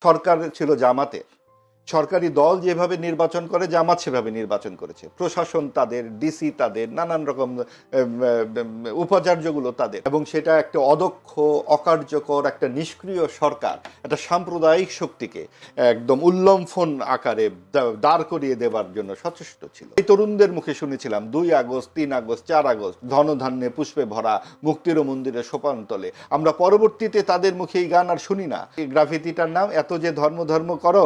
সরকার ছিল জামাতের। সরকারি দল যেভাবে নির্বাচন করে জামাত সেভাবে নির্বাচন করেছে। প্রশাসন তাদের, ডিসি তাদের, নানান রকম উপাচার্যগুলো তাদের, এবং সেটা একটা অদক্ষ, অকার্যকর, একটা নিষ্ক্রিয় সরকার একটা সাম্প্রদায়িক শক্তিকে একদম উল্লম্ফন আকারে দাঁড় করিয়ে দেবার জন্য সচেষ্ট ছিল। এই তরুণদের মুখে শুনেছিলাম 2 আগস্ট, 3 আগস্ট, 4 আগস্ট ধনধান্যে পুষ্পে ভরা মুক্তির মন্দিরে সোপানতলে। আমরা পরবর্তীতে তাদের মুখে এই গান আর শুনি না। এই গ্রাফিতিটার নাম এত যে ধর্ম ধর্ম করো,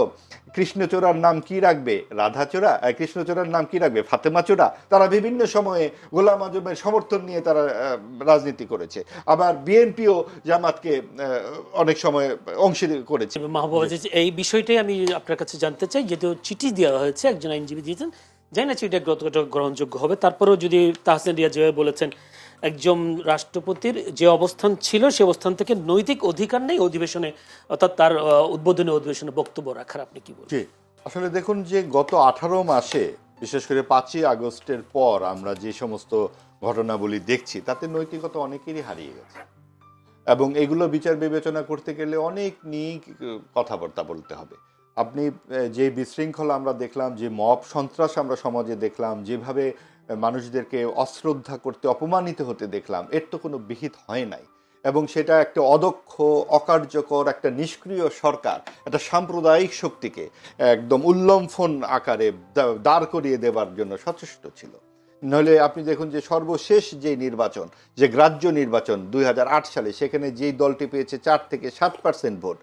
কৃষ্ণচূড়ার নাম কি রাখবে? রাধাচূড়া। কৃষ্ণচূড়ার নাম কি রাখবে? ফাতেমাচূড়া। তারা বিভিন্ন সময়ে গোলাম আজমের সমর্থন নিয়ে তারা রাজনীতি করেছে। আবার বিএনপিও জামাতকে অনেক সময় অংশী করেছে। মাহবুব আজিজ, এই বিষয়টাই আমি আপনার কাছে জানতে চাই। যেহেতু চিঠি দেওয়া হয়েছে, একজন আইনজীবী দিয়েছেন, জানি না চিঠিটা কতটা গ্রহণযোগ্য হবে, তারপরেও যদি তাহসিন রিয়াজ যেভাবে বলেছেন, একজন রাষ্ট্রপতির যে অবস্থান ছিল সে অবস্থান থেকে নৈতিক অধিকার নেই অধিবেশনে, অর্থাৎ তার উদ্বোধনী অধিবেশনে বক্তব্য রাখার, আপনি কি বলছেন? জি, আসলে দেখুন যে গত 18 মাসে বিশেষ করে 5ই আগস্টের পর আমরা যে সমস্ত ঘটনাবলী দেখছি তাতে নৈতিকতা অনেকেরই হারিয়ে গেছে, এবং এগুলো বিচার বিবেচনা করতে গেলে অনেক নিয়ে কথাবার্তা বলতে হবে। আপনি যে বিশৃঙ্খলা আমরা দেখলাম, যে মব সন্ত্রাস আমরা সমাজে দেখলাম, যেভাবে মানুষদেরকে অশ্রদ্ধা করতে, অপমানিত হতে দেখলাম, এর তো কোনো বিহিত হয় নাই। এবং সেটা একটা অদক্ষ, অকার্যকর, একটা নিষ্ক্রিয় সরকার একটা সাম্প্রদায়িক শক্তিকে একদম উল্লম্ফন আকারে দাঁড় করিয়ে দেবার জন্য সচেষ্ট ছিল। নইলে আপনি দেখুন যে সর্বশেষ যে নির্বাচন, যে গ্রাহ্য নির্বাচন 2008 সালে, সেখানে যেই দলটি পেয়েছে 4 থেকে 7% ভোট,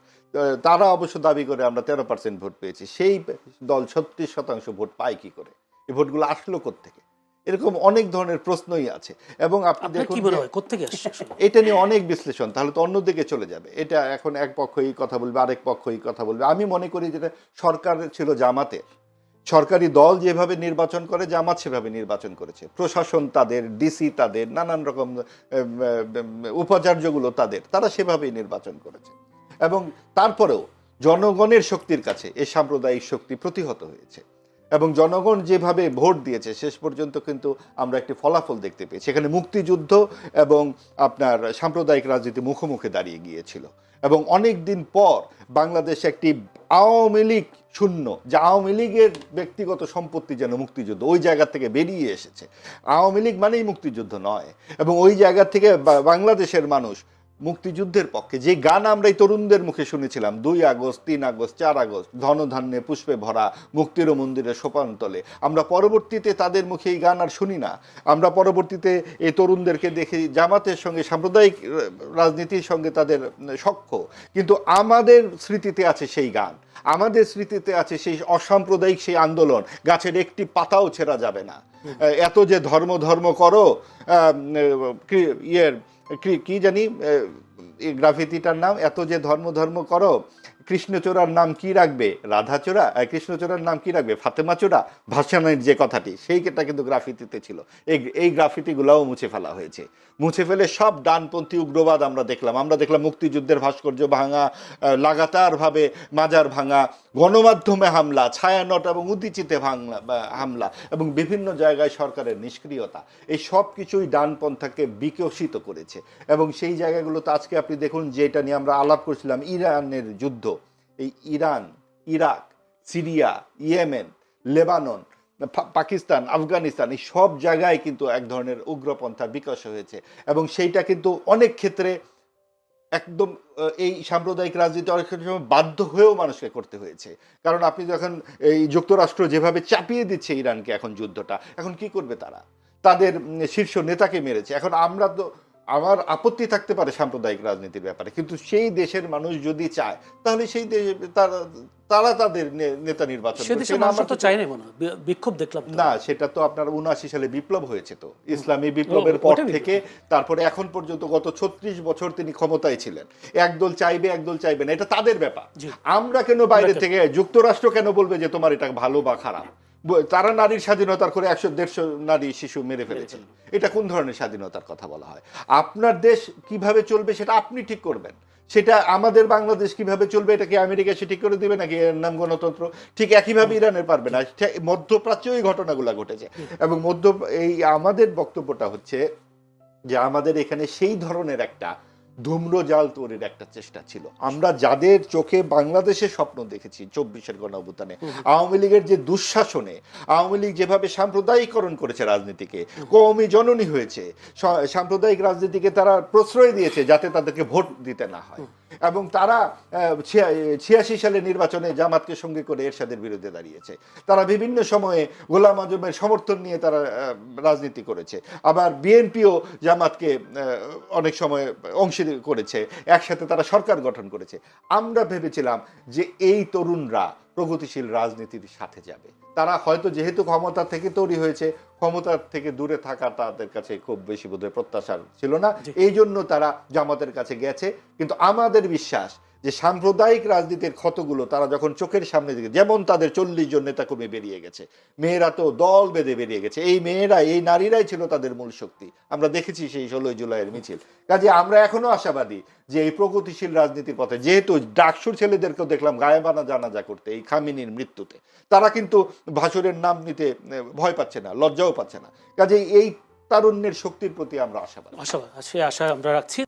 তারা অবশ্য দাবি করে আমরা 13% ভোট পেয়েছি, সেই দল 36% ভোট পায় কি করে? এই ভোটগুলো আসলো কোত্থেকে? এরকম অনেক ধরনের প্রশ্নই আছে। এবং আপনি দেখুন এটা নিয়ে অনেক বিশ্লেষণ, তাহলে তো অন্যদিকে চলে যাবে। এটা এখন এক পক্ষ এই কথা বলবে, আরেক পক্ষ এই কথা বলবে। আমি মনে করি যেটা সরকার ছিল জামাতের। সরকারি দল যেভাবে নির্বাচন করে জামাত সেভাবে নির্বাচন করেছে। প্রশাসন তাদের, ডিসি তাদের, নানান রকম উপাচার্যগুলো তাদের, তারা সেভাবেই নির্বাচন করেছে। এবং তারপরেও জনগণের শক্তির কাছে এই সাম্প্রদায়িক শক্তি প্রতিহত হয়েছে, এবং জনগণ যেভাবে ভোট দিয়েছে শেষ পর্যন্ত কিন্তু আমরা একটি ফলাফল দেখতে পেয়েছি। এখানে মুক্তিযুদ্ধ এবং আপনার সাম্প্রদায়িক রাজনীতি মুখোমুখি দাঁড়িয়ে গিয়েছিল, এবং অনেক দিন পর বাংলাদেশ একটি আওয়ামী লীগ শূন্য, যে আওয়ামী লীগের ব্যক্তিগত সম্পত্তি যেন মুক্তিযুদ্ধ, ওই জায়গা থেকে বেরিয়ে এসেছে। আওয়ামী লীগ মানেই মুক্তিযুদ্ধ নয়, এবং ওই জায়গা থেকে বাংলাদেশের মানুষ মুক্তিযুদ্ধের পক্ষে। যে গান আমরা এই তরুণদের মুখে শুনেছিলাম 2 আগস্ট, 3 আগস্ট, 4 আগস্ট ধনধান্যে পুষ্পে ভরা মুক্তির মন্দিরে সোপানতলে, আমরা পরবর্তীতে তাদের মুখে এই গান আর শুনি না। আমরা পরবর্তীতে এই তরুণদেরকে দেখি জামাতের সঙ্গে, সাম্প্রদায়িক রাজনীতির সঙ্গে তাদের সখ্য, কিন্তু আমাদের স্মৃতিতে আছে সেই গান, আমাদের স্মৃতিতে আছে সেই অসাম্প্রদায়িক সেই আন্দোলন। গাছের একটি পাতাও ছেঁড়া যাবে না। এত যে ধর্ম ধর্ম করো, কি জানি গ্রাফিতিটার নাম, এত যে ধর্ম ধর্ম করো, কৃষ্ণচূড়ার নাম কি রাখবে? রাধাচূড়া। কৃষ্ণচূড়ার নাম কি রাখবে? ফাতেমাচূড়া। ভাষণের যে কথাটি, সেইটা কিন্তু গ্রাফিতিতে ছিল। এই গ্রাফিতিগুলোও মুছে ফেলা হয়েছে। মুছে ফেলে সব ডানপন্থী উগ্রবাদ আমরা দেখলাম। মুক্তিযুদ্ধের ভাস্কর্য ভাঙা, লাগাতারভাবে মাজার ভাঙা, গণমাধ্যমে হামলা, ছায়ানট এবং উদ্দীচিতে হামলা, এবং বিভিন্ন জায়গায় সরকারের নিষ্ক্রিয়তা, এই সব কিছুই ডানপন্থাকে বিকশিত করেছে। এবং সেই জায়গাগুলোতে আজকে আপনি দেখুন, যেটা নিয়ে আমরা আলাপ করছিলাম, ইরানের যুদ্ধ, এই Iran, Iraq, Syria, Yemen, Lebanon, Pakistan, Afghanistan, এই সব জায়গায় কিন্তু এক ধরনের উগ্রপন্থার বিকাশ হয়েছে। এবং সেইটা কিন্তু অনেক ক্ষেত্রে একদম এই সাম্প্রদায়িক রাজনীতি অনেক সময় বাধ্য হয়েও মানুষকে করতে হয়েছে। কারণ আপনি যখন এই যুক্তরাষ্ট্র যেভাবে চাপিয়ে দিচ্ছে ইরানকে এখন যুদ্ধটা, এখন কি করবে তারা? তাদের শীর্ষ নেতাকে মেরেছে। এখন আমরা তো, আমার আপত্তি থাকতে পারে সাম্প্রদায়িক রাজনীতির ব্যাপারে, কিন্তু সেই দেশের মানুষ যদি চায় তাহলে সেই তারা তাদের নেতা নির্বাচন বিক্ষোভ দেখলাম না। সেটা তো আপনার 79 সালে বিপ্লব হয়েছে, তো ইসলামী বিপ্লবের পর থেকে তারপরে এখন পর্যন্ত গত 36 বছর তিনি ক্ষমতায় ছিলেন। একদল চাইবে, একদল চাইবে না, এটা তাদের ব্যাপার। আমরা কেন বাইরে থেকে, যুক্তরাষ্ট্র কেন বলবে যে তোমার এটা ভালো বা খারাপ? তারা নারীর স্বাধীনতার করে 100-150 নারী শিশু মেরে ফেলেছে। এটা কোন ধরনের স্বাধীনতার কথা বলা হয়? আপনার দেশ কিভাবে চলবে সেটা আপনি ঠিক করবেন। সেটা আমাদের বাংলাদেশ কিভাবে চলবে এটা কি আমেরিকা সে ঠিক করে দিবে নাকি? এর নাম গণতন্ত্র। ঠিক একইভাবে ইরানের পারবে না। মধ্যপ্রাচ্যে ওই ঘটনাগুলো ঘটেছে। এবং আমাদের বক্তব্যটা হচ্ছে যে আমাদের এখানে সেই ধরনের একটা ধূম্রজাল তৈরির একটা চেষ্টা ছিল। আমরা যাদের চোখে বাংলাদেশের স্বপ্ন দেখেছি 24-এর গণঅভ্যুত্থানে, আওয়ামী লীগের যে দুঃশাসনে আওয়ামী লীগ যেভাবে সাম্প্রদায়িকরণ করেছে রাজনীতিকে, কওমি জননী হয়েছে, সাম্প্রদায়িক রাজনীতিকে তারা প্রশ্রয় দিয়েছে যাতে তাদেরকে ভোট দিতে না হয়, এবং তারা 86 সালে নির্বাচনে জামাতকে সঙ্গে করে এরশাদের বিরুদ্ধে দাঁড়িয়েছে। তারা বিভিন্ন সময়ে গোলাম আজমের সমর্থন নিয়ে তারা রাজনীতি করেছে। আবার বিএনপিও জামাতকে অনেক সময় অংশী করেছে, একসাথে তারা সরকার গঠন করেছে। আমরা ভেবেছিলাম যে এই তরুণরা প্রগতিশীল রাজনীতির সাথে যাবে। তারা হয়তো যেহেতু ক্ষমতা থেকে তৈরি হয়েছে, ক্ষমতার থেকে দূরে থাকা তাদের কাছে খুব বেশি বোধহয় প্রত্যাশার ছিল না, এই জন্য তারা জামাতের কাছে গেছে। কিন্তু আমাদের বিশ্বাস যে সাম্প্রদায়িক রাজনীতির ক্ষতগুলো তারা যখন চোখের সামনে দিকে, যেমন তাদের 40 জন নেতাকর্মী বেরিয়ে গেছে, মেয়েরা তো দল বেঁধে বেরিয়ে গেছে, এই মেয়েরা এই নারীরাই ছিল তাদের মূল শক্তি। আমরা দেখেছি সেই 16 জুলাইয়ের মিছিল। কাজে আমরা এখনো আশাবাদী যে এই প্রগতিশীল রাজনীতির পথে, যেহেতু ডাকসুর ছেলেদেরকেও দেখলাম গায়েবানা জানাজা করতে এই খামিনির মৃত্যুতে, তারা কিন্তু ভাসুরের নাম নিতে ভয় পাচ্ছে না, লজ্জাও পাচ্ছে না। কাজে এই তারুণ্যের শক্তির প্রতি আমরা আশাবাদী। আশা আমরা রাখছি।